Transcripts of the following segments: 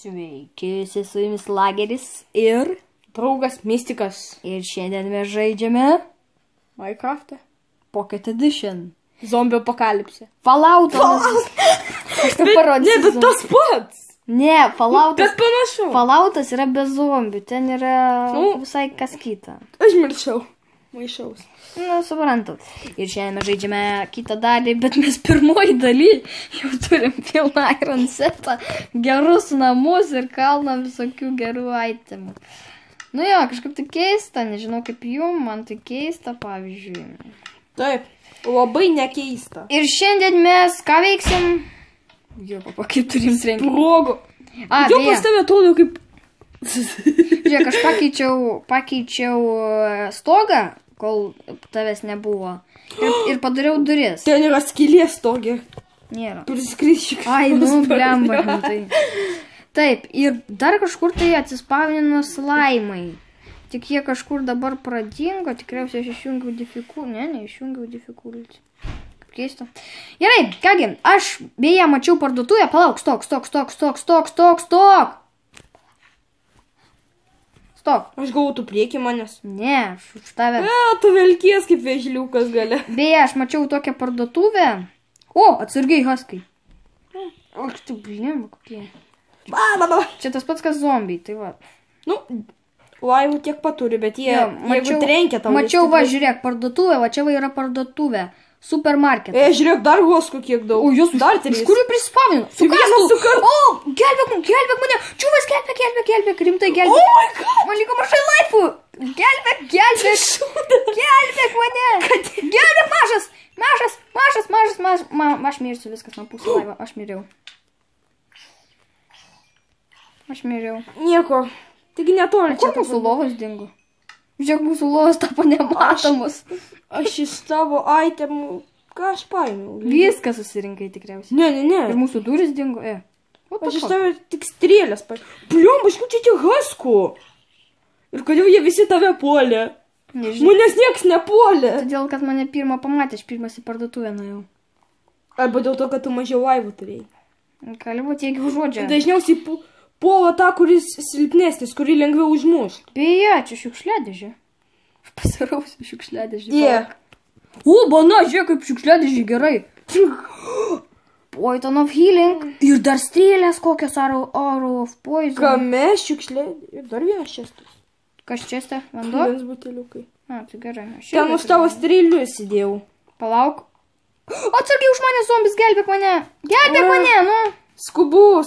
Sveiki, su jumis Lageris ir draugas Mystikas. Ir šiandien mes žaidžiame Minecraft'ą. Pocket Edition. Zombių apokalipsė. Falloutas. Aš tau parodysiu. Ne, bet tas pats. Ne, Falloutas. Bet panašu. Falloutas yra be zombių, ten yra visai kas kita. Aš mirčiau. Maišaus. Suprantu. Ir šiandien mes žaidžiame kitą dalį, bet mes pirmoji daly jau turim pilną Iron setą, gerus namus ir kalną visokių gerų itemų. Jo, kažkaip tai keista, nežinau kaip jum, man tai keista, pavyzdžiui. Taip, labai nekeista. Ir šiandien mes ką veiksim? Jo, papa, kaip turim rengti. Progo. Jo, pas tave atrodo kaip... Žiūrėk, aš pakeičiau stogą, kol tavęs nebuvo. Ir padariau duris. Ten yra skylė stogė. Nėra. Priskryšik. Ai, blemba. Taip, ir dar kažkur tai atsispavnino slaimai. Tik jie kažkur dabar pradingo, tikriausiai aš išjungiau difficulty. Ne, neišjungiau difficulty. Kaip keista. Gerai, kągi, aš beje mačiau parduotuvę. Palauk, stok. Stok. Aš gautų priekį manęs. Ne, aš už tave. Tu velkies kaip vėžliukas gale. Beje, aš mačiau tokią parduotuvę. O, atsargiai huskai. O, tu blemba kokie. Čia tas pats kas zombiai, tai va. Laivų tiek paturi, bet jie, jeigu trenkia tau. Mačiau, va, žiūrėk, parduotuvė, va čia va yra parduotuvė. Supermarket. Žiūrėk, dar hoskų kiek daug. O, jūs dar trys. Iš kurių prispavino? Su kastu. O, gelbėk mane. Čiuvas, gelbėk, rimtai gelbėk. Oh my god. Man liko mažai laifų. Gelbėk. Gelbėk mane. Gelbėk, mažas. Aš mirsiu, viskas, man pusė laivo. Aš miriau. Nieko. Taigi netoli čia. Kur mūsų lovas dingo? Žiūrėk, mūsų lovas tapo nematomus. Aš iš tavo itemų, ką aš paėmiau? Viską susirinkai tikriausiai. Ne. Ir mūsų duris dingo, Aš iš tave tik strėlės paėmiau. Pliom, aš čia tik haskų. Ir kodėl jie visi tave puolė? Nežinau. Manęs nieks nepuolė. Todėl, kad mane pirmą pamatė, aš pirmas į parduotuvę nuėjau. Arba dėl to, kad tu mažiau laivų turėjai. Gali būti, jeigu žodžia. Dažniausiai puola tą, kuris silpnesnis, kurį lengviau užmušti. Beje, čia šiukšliadėžė. Aš pasirausiu šiukšliadėžė. O, bana, žiūrėk, kaip šiukšliadėžė gerai. Poison of healing. Ir dar strėlės kokios arrow of poison. Kame šiukšlė? Ir dar vienas čestas. Kas česte? Vanduo? Vienas buteliukai. Tai gerai. Ten už tavo strėlių įsidėjau. Palauk. Atsargiai už mane zombis, gelbėk mane, nu. Skubu.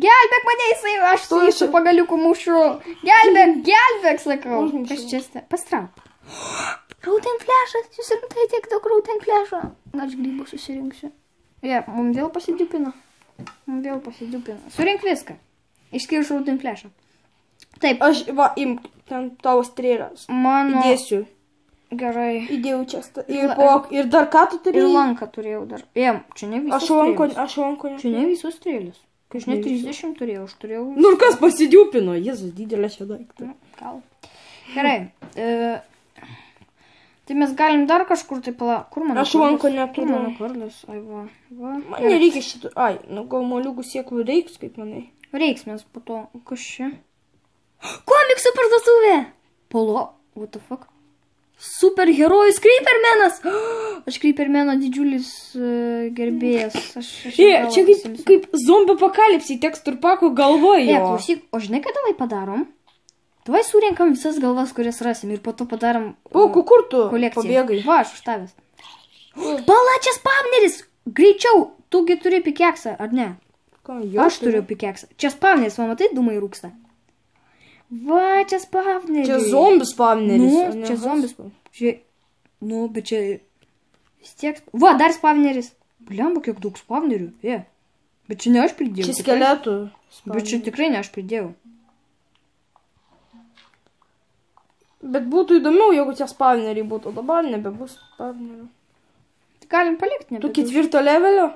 Gelbėk mane, aš su pagaliuku mušu. Gelbėk, sakau. Kas čia? Pastrauk. Rauten flešas, jūs rimtai tiek daug rauten flešą. Aš grybų susirinksiu. Mums vėl pasidupino. Surink viską. Išskyrus rauten flešą. Taip. Aš, imk, ten tavo strėlės. Įdėsiu. Gerai. Įdėjau čestą. Ir dar ką tu turėjai? Ir lanką turėjau dar. Čia ne visos strėlės. Aš lanko. Čia ne visos strėlės. Aš ne 30 turėjau, aš turėjau... Ir kas pasidiupino? Jezus, didelė čia daiktą. Gal. Gerai. Tai mes galim dar kažkur tai Kur mano kardas? Aš lanko neturiu. Mano kardas? Ai, va. Man nereikia šitų... gal moliūgų sėklų reiks, kaip manai? Reiks mes po to. Kas čia? Komiksų parduotuvė! Polo. What the fuck? Superherojus Creepermanas. Aš Creepermano didžiulis gerbėjas. Čia kaip zombių apokalipsė tekstų ir pako galvoju. Klausyk, o žinai, ką davai padarom? Davai surinkam visas galvas, kurias rasim ir po to padarom kur tu pabėgai? Va, aš už tavęs. Pala, čia spawneris! Greičiau, tugi turi pikeksą, ar ne? Aš turiu pikeksą. Čia spawneris, man matai, dūmai rūksta. Va, čia spawneris. Čia zombių spawneris. Čia zombis. Bet čia vis tiek... Va, dar spawneris. Blemba, kiek daug spawnerių. Bet čia ne aš pridėjau. Čia skeletų. Bet čia tikrai ne aš pridėjau. Bet būtų įdomiau, jeigu tie spawneriai būtų. Dabar nebebus spawnerių. Tai galim palikti, Tu 4 levelio?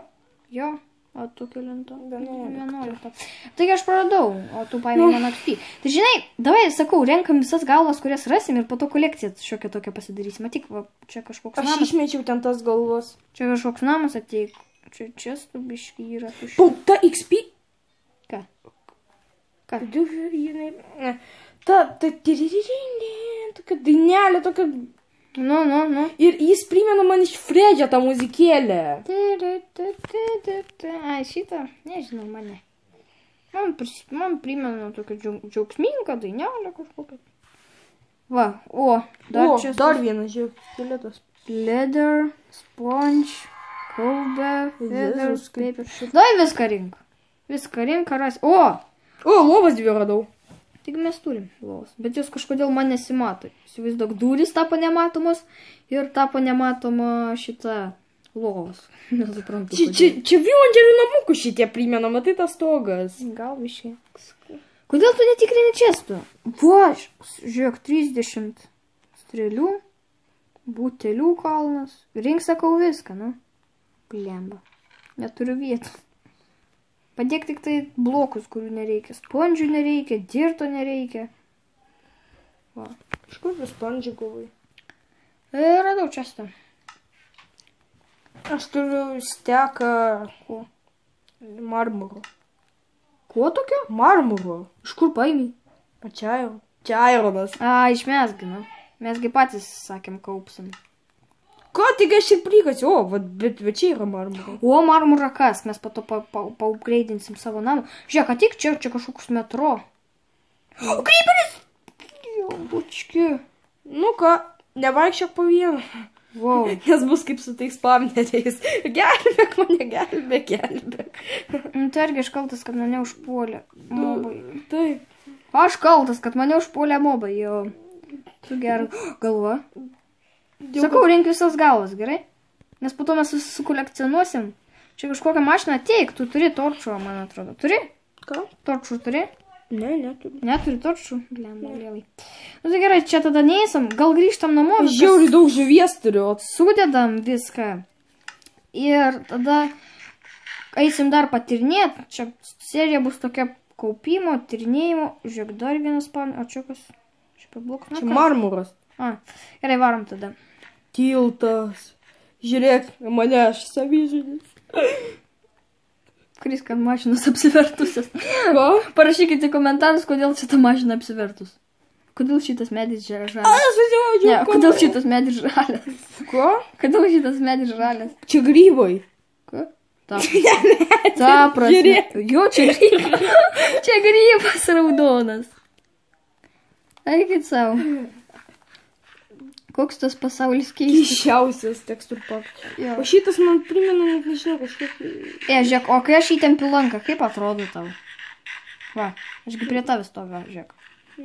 Jo. O tu kelinta? 11. 11. Taigi aš praradau, o tu paėmė mano XP. Tai žinai, davai, sakau, renkam visas galvas, kurias rasim ir po to kolekciją šiokią tokią pasidarysim. Matyk, va, čia kažkoks Aš namas. išmečiau ten tas galvas. Čia kažkoks namas ateik. Čia stubiškai yra tuščia. Ta XP. Ką? Ką? Jinai. Tokia dainelė, tokia. Nu. Ir jis primena man iš Fredžio tą muzikėlę. Ai, šitą, nežinau mane. Man primena tokia džiaugsminga dainelė kažkokia. Va, Dar vienas, žiūrėk, skeletas. Leather, sponge, kolbe, feathers, Jėzus, kaip paper. Davai viską rink. Viską rink, ras. O, lovas dvi radau. tik mes turim lovas. Bet jos kažkodėl man nesimato. Įsivaizduok, durys tapo nematomos ir tapo nematoma šita lovas. Nesuprantu. Čia Villandžerių namukų šitie primena, matai tas stogas. Gal višiai. Kodėl tu netikrini čestų? Va, žiūrėk, 30 strėlių, butelių kalnas. Rink, sakau, viską, nu. Glemba. Neturiu vietos. Padėk tik tai blokus, kurių nereikia. Spondžių nereikia, dirto nereikia. Va. Iš kur tu spondžių gavai? Radau čestą. Aš turiu steką marmuro. Kuo tokio? Marmuro. Iš kur paėmė? Čia Ironas. Išmesgi, nu. Mesgi patys, sakėm, kaupsim. Ko, tik aš ir prikasiu, bet čia yra marmuro. O, marmurą kas? Mes po to paupgraidinsim savo namą. Žiūrėk, atik čia kažkoks metro. O, kryperis! Jo, bučki. Nu ką, nevaikščiok po vieną. Wow. Nes bus kaip su tais spamneriais. Gelbėk mane, gelbėk. Tai irgi aš kaltas, kad mane užpuolė mobai. Taip. Aš kaltas, kad mane užpuolė mobai, jo. Tu gerai. Galva. Sakau, rink visas galvas, gerai? Nes po to mes sukolekcionuosim. Čia kažkokią mašiną ateik, tu turi torčų, man atrodo. Turi? Ką? Torčų turi? Ne, neturiu. Neturi torčų? Glemba, lievai. Nu tai gerai, čia tada neįsam, gal grįžtam namo. Žiauriai daug žuvies turiu. Sudedam viską. Ir tada eisim dar patirnėt. Čia serija bus tokia kaupimo, tirinėjimo. Žiūrėk, dar vienas pan. O čia kas? Čia pablok. Čia marmuras. Gerai, varom tada. Tiltas. Žiūrėk, mane aš savižudis. Kuris, kad mašinas apsivertusios. Ko? Parašykite komentarus, kodėl šitą mašiną apsivertus. Kodėl šitas medis žalias. Aš važiuoju. Ne, kodėl šitas medis žalias. Ko? Kodėl šitas medis žalias. Čia grybai. Ko? Ta prasme. Jo, čia grybas. Čia grybas raudonas. Eikit savo. Koks tas pasaulis keistas. Keiščiausias tekstur pak. Jo. O šitas man primena, net nežinau, kažkokį... Žiūrėk, o kai aš įtempiu lanką, kaip atrodo tau? Va, ašgi prie tavęs stoviu, žiūrėk.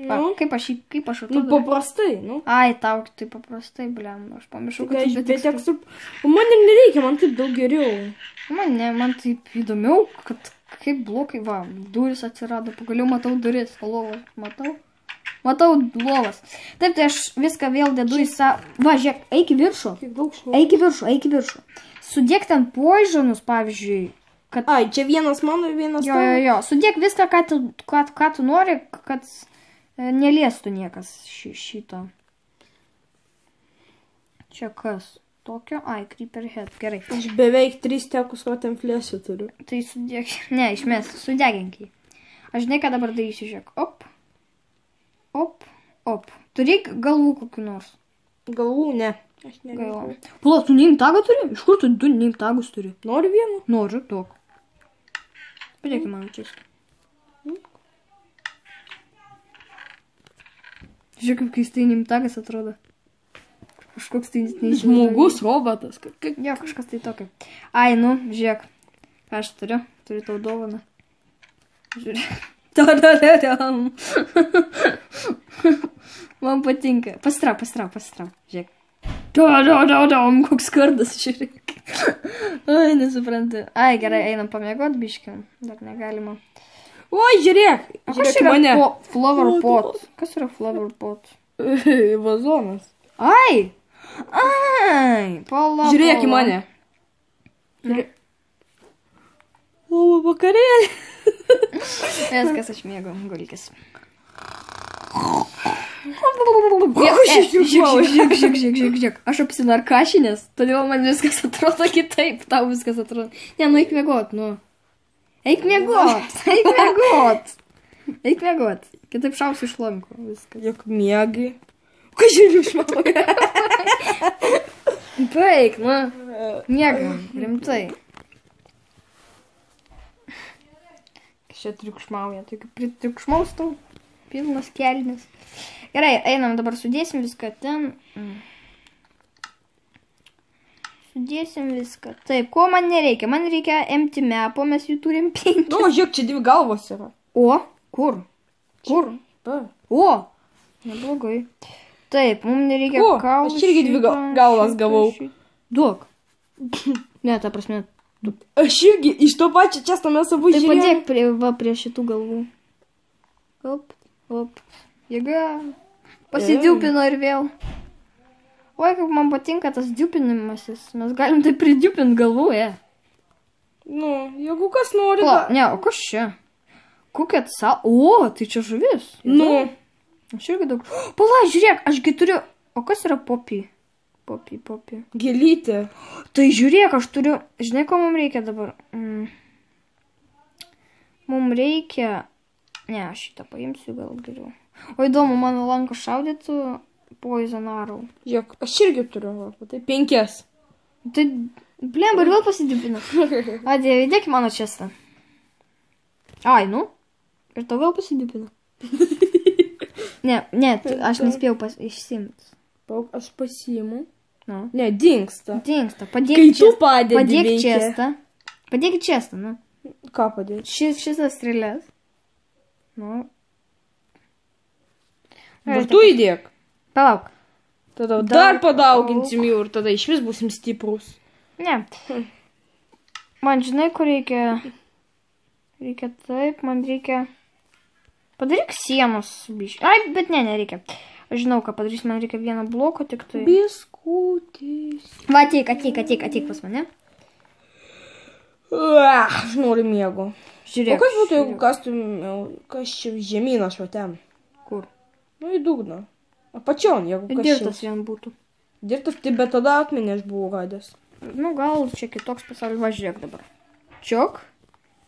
Va, kaip aš atrodo? Nu, paprastai, nu. Ai, tau tai paprastai, blem, aš pamiršau, kad Be tekstur... O man ir nereikia, man taip daug geriau. Man taip įdomiau, kad kaip blokai, va, duris atsirado, pagaliau matau duris, lovas, Matau lovas. Taip, tai aš viską vėl dedu į savo... Va, žiūrėk, eik į viršų. Eik į viršų. Sudėk ten poižonus, pavyzdžiui. Kad... Ai, čia vienas mano ir vienas tavo. Jo. Sudėk viską, ką tu nori, kad neliestų niekas šito. Čia kas? Tokio? Ai, creeper head. Gerai. Aš beveik 3 tekus rotem flesių turiu. Tai sudėk... Ne, išmes. Sudegink jį. Aš žinai, ką dabar darysiu, žiūrėk. Op. Turi galvų kokių nors? Galvų, ne. Aš negaliu. Pala, tu neimtagą turi? Iš kur tu du neimtagus turi? Nori vieną? Noriu, duok. Padėkime man čia. Žiūrėk, kaip keistai neimtagas atrodo. Kažkoks tai nežinau. Žmogus, robotas. Jo, kažkas tai tokio. Ai, nu, žiūrėk. Ką aš turiu? Turiu tau dovaną. Žiūrėk. Man patinka. Pastrau. Žiūrėk. Koks kardas, žiūrėk. Ai, nesuprantu. Ai, gerai, einam pamiegot biškiam. Dar negalima. Oi, žiūrėk. Žiūrėk mane. Flower pot. Kas yra flower pot? Vazonas. Ai, pala. Žiūrėk į mane. O, vakarėlį. Viskas, aš mėgau gulkis. Žiūrėk. Aš apsinarkašinės, todėl man viskas atrodo kitaip. Tau viskas atrodo. Ne, nu eik miegot, nu. Eik miegot. Kitaip šausiu iš lanko. Viskas. Juk miegai. Ką žiūriu išmauja? Baik, nu. Miegam, rimtai. Kas čia triukšmauja? Tai kaip triukšmaus tau. Pilnas kelnis. Gerai, einam dabar, sudėsim viską ten. Sudėsim viską. Taip, ko man nereikia? Man reikia empty map, mes jų turim 5. Nu, žiūrėk, čia 2 galvos yra. O, kur? Kur? O, neblogai. Taip, mums nereikia kaulų. Aš irgi 2 galvas gavau. Duok. Ne, ta prasme. Aš irgi iš to pačio često mes abu Tai žiūrėjom. padėk prie šitų galvų. Op. Jėga. Pasidiupino ir vėl. Oi, kaip man patinka tas diupinimasis. Mes galim tai pridiupinti galvų, Nu, jeigu kas nori. Ne, o kas čia? Kokia sal... O, tai čia žuvis. Nu. Aš irgi daug... Pala, žiūrėk, ašgi turiu... O kas yra popi? Popi. Gėlytė. Tai žiūrėk, aš turiu... Žinai, ko mums reikia dabar? Mums reikia... Ne, aš šitą paimsiu gal geriau. O įdomu, mano lanko šaudytų poison arrow. Žiūrėk, aš irgi turiu, tai 5. Tai, blemba, ir vėl pasidipina. Dieve, įdėk mano čestą. Ai, nu. Ir tau vėl pasidipina. Ne, aš nespėjau išsimti. Aš pasiimu. Nu. Ne, dingsta. Padėk Kai tu čestą. padedi Padėk veikia. čestą. Padėk čestą, nu. Ką padėti? Šis strėlės. Nu. Ir tu įdėk. Palauk. Tada dar padauginsim jų ir tada iš vis būsim stiprus. Ne. Man žinai, kur reikia. Reikia taip, man reikia. Padaryk sienos biškai. Ai, bet nereikia. Aš žinau, ką padarys, man reikia vieną bloką, tik tai. Biskutis. Va, ateik pas mane. Aš noriu miego. Žiūrėk. O kas būtų, jeigu kas čia žemyn aš va ten? Kur? Nu, į dugną. Apačion, jeigu kas Dirtas vien būtų. Dirtas, tai bet tada akmenį aš buvau radęs. Nu, gal čia kitoks pasaulis. Va, žiūrėk dabar. Čiok.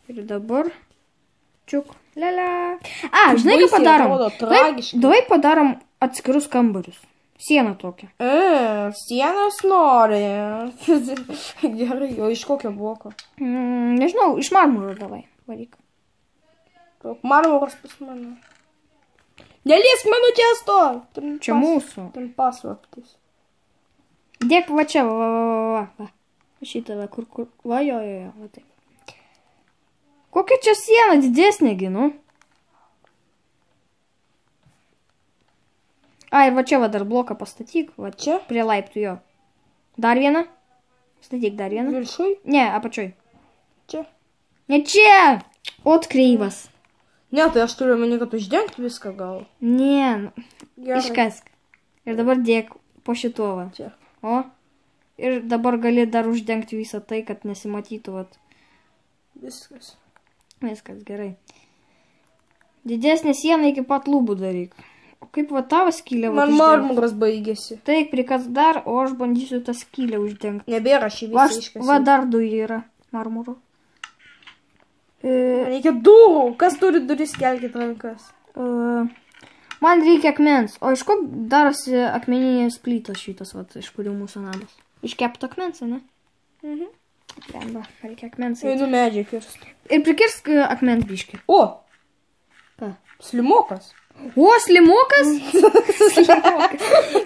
Ir dabar. Čiuk. Lela. Žinai, ką padarom? Davai padarom atskirus kambarius. Sieną tokią. Sienas nori. Gerai, o iš kokio bloko? Nežinau, iš marmuro davai. Varyk. Marmuras pas mane. Neliesk mano često. Čia mūsų. Ten paslaptis. Dėk va čia, va. Šitą, va, kur. Va, jo, va taip. Kokia čia siena didesnė, nu? Ir va čia va dar bloką pastatyk, va čia, prie laiptų jo. Dar vieną? Statyk dar vieną. Viršui? Ne, apačioj. Čia? Ne čia! Ot kreivas. Ne, tai aš turiu meni, kad uždengti viską gal. Ne, iškask. Ir dabar dėk po šituo va. Čia. O. Ir dabar gali dar uždengti visą tai, kad nesimatytų, vat. Viskas. Viskas, gerai. Didesnė siena iki pat lubų daryk. O kaip va tavo skylę? Man marmuras baigėsi. Taip, prikas dar, o aš bandysiu tą skylę uždengti. Nebėra šį visą iškasiu. Va dar du yra marmuro. Reikia durų. Kas turi duris, kelkit rankas. Man reikia akmens. O iš ko darosi akmeninės plytos šitas, va, iš kurių mūsų namas? Iškepto akmens, ne? Lemba, reikia akmens. Einu medžiai kirsti. Ir prikirsk akmens biškį. O! Ką? Slimokas. O, slimokas?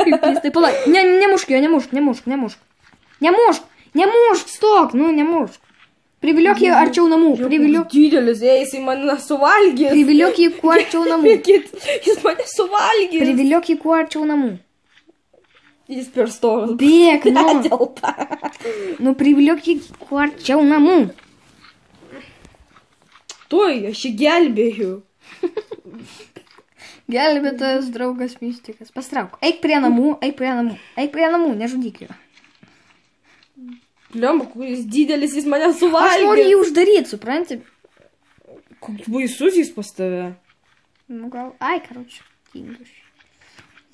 Kaip keistai, palauk. Nemušk jo, nemušk, stok, nu, nemušk. Priviliok jį arčiau namų. Didelis, jisai mane suvalgys. Priviliok jį kuo arčiau namų. Jis mane suvalgys. Priviliok jį kuo arčiau namų. Jis per storas. Bėk, nu. Nu, priviliok jį kuo arčiau namų. Tuoj, aš jį gelbėjau. Gelbėtojas, draugas, mistikas. Pastrauk. Eik prie namų, nežudyk jo. Blemba, kuris didelis, jis mane Aš noriu suvalgė. jį uždaryti, supranti? Koks baisus jis pas tave. Nu gal, ai, karoči, tingiu.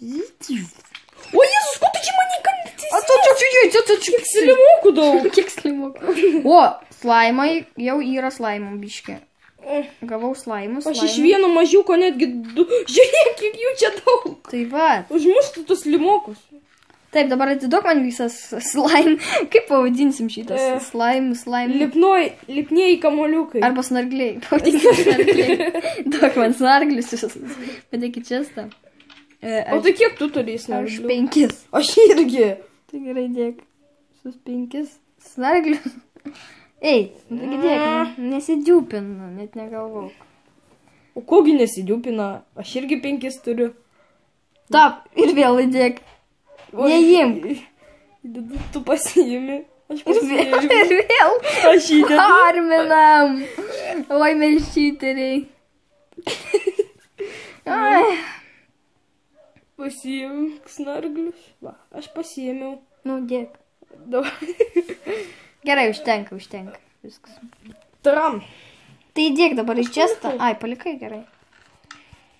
O Jėzus, ko tu čia mane kaltis? Kiek Silimokų daug. Kiek slimokų. O, slaimai, jau yra slaimų biškė. Gavau slaimus. Aš iš vieno mažiuko netgi du. Žiūrėk, kiek jų čia daug. Tai va. Užmuštų tus limokus. Taip, dabar atiduok man visas slaim. Kaip pavadinsim šitas? Slaim. Lipnieji kamoliukai. Arba snargliai. Pavadinsim snargliai. Duok man snarglius. Padėkit čestą. O tai kiek tu turi Aš snarglių? 5. Aš irgi. Tai gerai dėk. Sus 5 snarglius. Ei, taigi dėk, nesidiupina, net negalvok. O kogi nesidiupina? Aš irgi 5 turiu. Tap, ir vėl įdėk. Neimk. Tu pasiimi. Aš Ir vėl, pasiimi. ir vėl. Aš įdedu. Arminam. Oi, mes šiteriai. Ai. Pasiimk snarglius. Va, aš pasiėmiau. Nu, dėk. Dabar. Gerai, užtenka. Viskas. Tram. Tai įdėk dabar į čestą. Ai, palikai gerai.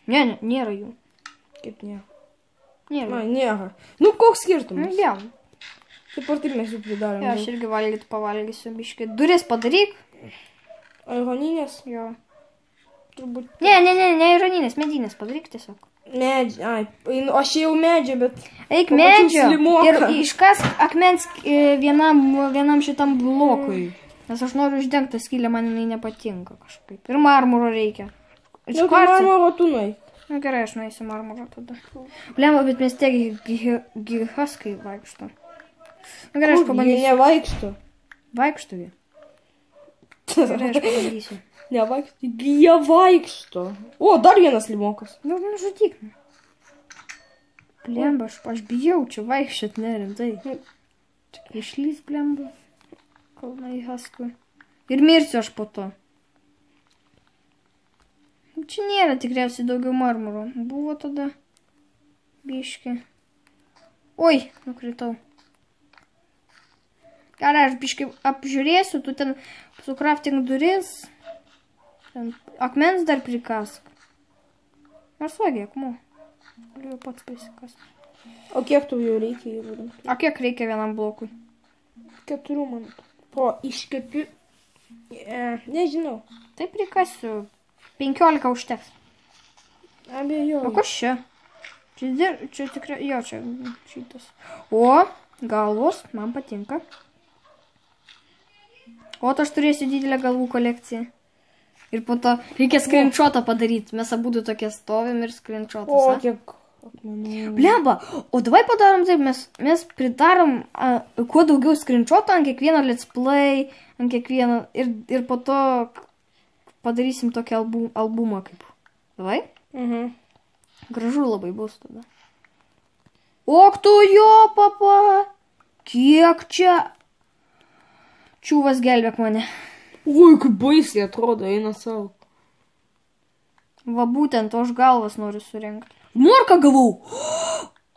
Ne, nėra jų. Kaip ne? Nėra. Na, nėra. Nu, koks Nu, skirtumas? vėl. Taip ar taip mes jų pridarėm. Ja, aš irgi pavalgysiu biškai. Duris padaryk. Ironinės? Jo. Turbūt. Ne, ironinės, medinės padaryk tiesiog. Medžio. Ai, aš jau medžio, bet... Eik Pamačiau medžio slimoką. ir iškas akmens vienam šitam blokui. Nes aš noriu uždengti tą skylę, man jinai nepatinka kažkaip. Ir marmuro reikia. Jau tai marmuro tu nueik. Na gerai, aš nueisiu marmuro tada. Blemba, bet mes tiek gihaskai vaikšto. Na gerai, aš Jie pabandysiu. nevaikšto. Vaikšto jie. Gerai, aš pabandysiu. Nevaikšto. Jie vaikšto. O, dar vienas limokas. Nu, žudyk. Blemba, aš bijau čia vaikščiot, nerimtai. Tik išlys blemba. Kalnai haskui. Ir mirsiu aš po to. Čia nėra tikriausiai daugiau marmuro. Buvo tada biški. Oi, nukritau. Gerai, aš biški apžiūrėsiu, tu ten sukrafting duris. Ten akmens dar prikask. Ar suogė akmuo? Galiu pats prisikas. O kiek tu jau reikia įvūdų? A kiek reikia vienam blokui? 4 man. O, iškepi. Nežinau. Tai prikasiu. 15 užteks. Abejoju. O kas čia? Čia tikrai, jo, čia šitas. O, galvos, man patinka. O, aš turėsiu didelę galvų kolekciją. Ir po to reikia screenshotą padaryti. Mes abudu tokie stovim ir screenshotas. O, kiek akmenų. Blemba, o davai padarom taip, mes pridarom kuo daugiau screenshotų ant kiekvieno let's play, ant kiekvieno ir po to padarysim tokį albumą kaip. Davai? Gražu labai bus tada. Ok tu jo, papa! Kiek čia? Čiūvas gelbėk mane. Oi, kaip baisiai atrodo, eina savo. Va būtent, o aš galvas noriu surinkti. Morką gavau!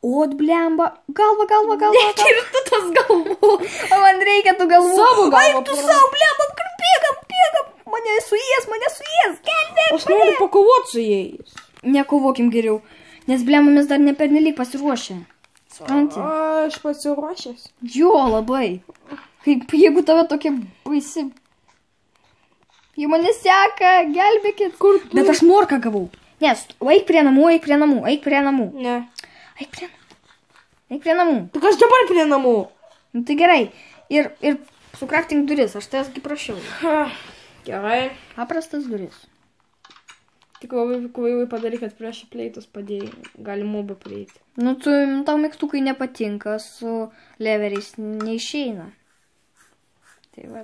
O, blemba, galva. Nekirtu tas galvų. O man reikia tų galvų. Savo galvą Ai, tu savo, blemba, bėgam. Mane suės, gelbėk. Aš noriu pakovoti su jais. Nekovokim geriau, nes blemba mes dar nepernelyg pasiruošę. Supranti? Aš pasiruošęs. Jo, labai. Kaip jeigu tave tokia baisi. Jie mane seka, gelbėkit. Kur tu? Bet aš morką gavau. Nes, eik prie namų. Ne. Eik prie namų. Tik aš dabar prie namų. Nu tai gerai. Ir sukraftink duris, aš tasgi prašiau. Gerai. Paprastas duris. Tik labai kvailai padarai, kad prieš pleitus padėjai. Gali mobą prieiti. Nu, tau mygtukai nepatinka, su leveriais neišeina. Tai va.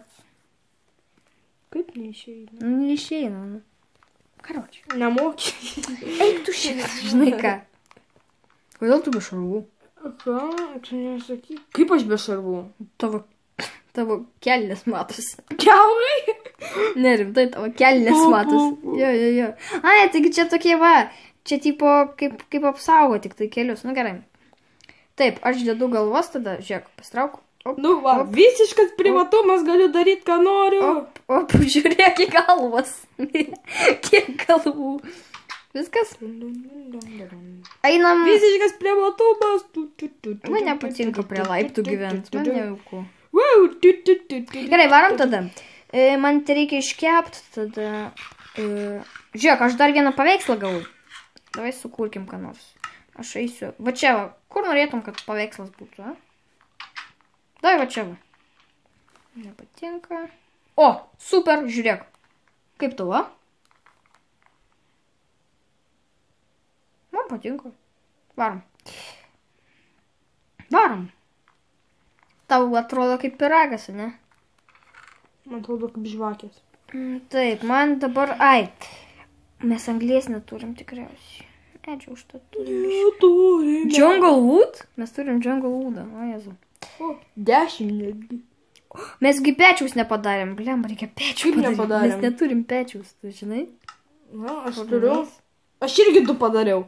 Kaip neišeina? Nu, neišeina. Nu. Karoči. Nemoki. Eik tu šitas, žinai ką. Kodėl tu be šarvų? Ką? Čia nesakyk. Kaip aš be šarvų? Tavo kelnės matosi. Kiaurai? Ne, rimtai, tavo kelnės matosi. Jo. Ai, taigi čia tokie va. Čia tipo kaip apsaugo tik tai kelius. Nu gerai. Taip, aš dedu galvos tada. Žiūrėk, pasitrauk. Nu va, visiškas privatumas, galiu daryti, ką noriu. Op, žiūrėk į galvas. Kiek galvų. Viskas. Einam. Visiškas privatumas. Man nepatinka prie laiptų gyventi. Man nejauku. Gerai, Gerai, varom tada. Man tai reikia iškepti tada. Žiūrėk, aš dar vieną paveikslą gavau. Davai sukurkim ką nors. Aš eisiu. Va čia va. Kur norėtum, kad paveikslas būtų, a? Davai va čia va. Nepatinka. O, super, žiūrėk. Kaip tau, a? Man patinka. Varom. Varom. Tau atrodo kaip piragas, ne? Man atrodo kaip žvakės. Taip, man dabar... Ai, mes anglies neturim tikriausiai. Edžiu už tą turim. Jungle Wood? Mes turim Jungle Woodą. O, Jezu. O, 10 netgi. Mesgi pečiaus nepadarėm. Bliam, reikia pečių Kaip padaryti. nepadarėm? Mes neturim pečiaus, tu žinai? Na, aš turiu. Aš irgi 2 padariau.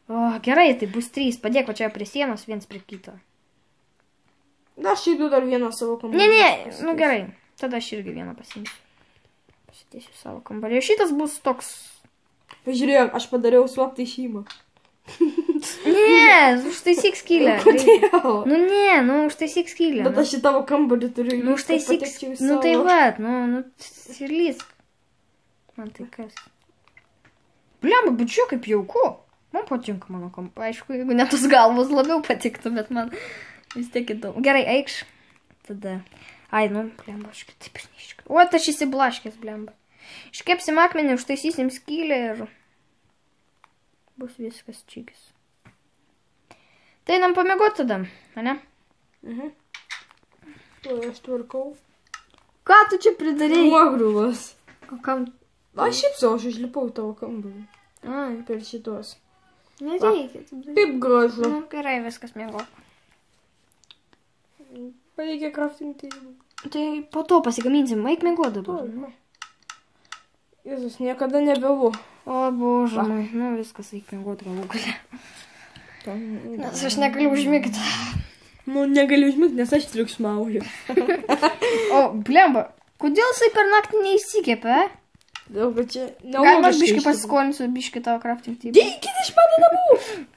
O, gerai, tai bus 3. Padėk va čia prie sienos, viens prie kito. Na, aš įdu dar vieną savo kambarį. Ne, nu gerai. Tada aš irgi vieną pasimsiu. Pasidėsiu savo kambarį. Šitas bus toks... Pažiūrėjau, aš padariau slaptą išėjimą. Ne, užtaisyk skylę. Kodėl? Nu ne, nu užtaisyk skylę. Bet aš į tavo kambarį turiu. Nu užtaisyk, nu tai vat, nu ir lysk. Man tai kas. Bliamba, bet žiūrėk kaip jauku. Man patinka mano kampa. Aišku, jeigu ne tos galvos labiau patiktų, bet man vis tiek įdomu. Gerai, eikš. Tada. Ai, nu, bliamba, aš kitaip ir neiškiu. O, aš įsiblaškęs, bliamba. Iškepsim akmenį, užtaisysim skylę ir bus viskas čygis. Tai einam pamiegoti tada, ane? Tai aš tvarkau. Ką tu čia pridarei? Nuogriuvas. O kam? Aš šiaip savo, aš išlipau į tavo kambarį. Ai, Per šitos. nereikia. Kaip gražu. Nu, gerai, viskas miego. Reikia crafting table. Tai po to pasigaminsim, eik miego dabar. Jėzus, niekada nebevau. O, bože, nu viskas, eik miego galų gale. Nes aš negaliu užmigti. Nu, negaliu užmigti, nes aš triukšmauju. O, blemba, kodėl jisai per naktį neįsikėpė? Dėl, kad čia Galima aš biškį pasiskolinsiu, biškį tavo crafting table. Deikit iš mano namų!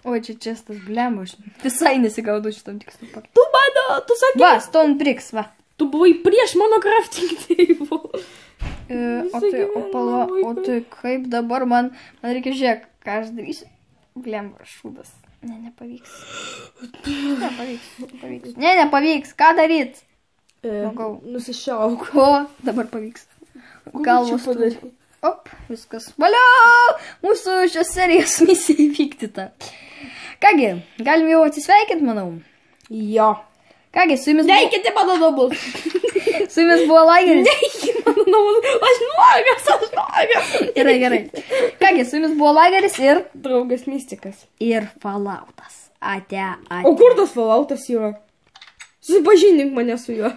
O, čia čestas, blemba, aš visai nesigaudau šitam tikslu. Tu sakai, Va, stone bricks, va. tu buvai prieš mano crafting table. O tai, o tai kaip dabar man reikia žiūrėk, ką aš darysiu. Blemba, šūdas. Ne, nepavyks. Nepavyks. Ne, nepavyks. Ką daryt? Nusišauk. O, dabar pavyks. Galvos padaryti. Op, viskas. Valiau! Mūsų šios serijos misija įvykdyta. Kągi, galim jau atsisveikinti, manau. Jo. Kągi, su jumis Neikite mano namus. Su jumis buvo Lageris. Neikite mano namus. Aš nuogas. Gerai. Kągi, su jumis buvo Lageris ir... Draugas Mistikas. Ir Falloutas. Ate. O kur tas Falloutas yra? Susipažinink mane su juo.